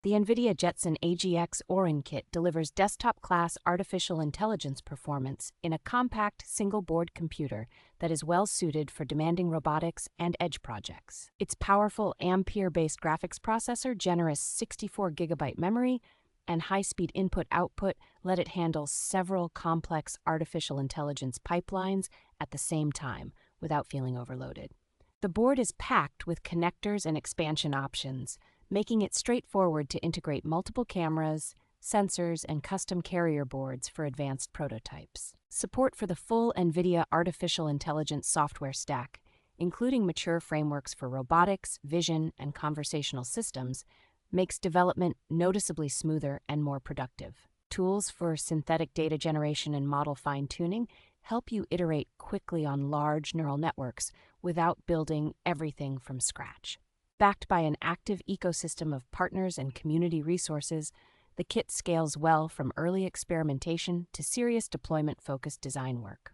The NVIDIA Jetson AGX Orin Kit delivers desktop-class artificial intelligence performance in a compact single-board computer that is well-suited for demanding robotics and edge projects. Its powerful Ampere-based graphics processor, generous 64GB memory, and high-speed input-output let it handle several complex artificial intelligence pipelines at the same time without feeling overloaded. The board is packed with connectors and expansion options, making it straightforward to integrate multiple cameras, sensors, and custom carrier boards for advanced prototypes. Support for the full NVIDIA artificial intelligence software stack, including mature frameworks for robotics, vision, and conversational systems, makes development noticeably smoother and more productive. Tools for synthetic data generation and model fine-tuning help you iterate quickly on large neural networks without building everything from scratch. Backed by an active ecosystem of partners and community resources, the kit scales well from early experimentation to serious deployment-focused design work.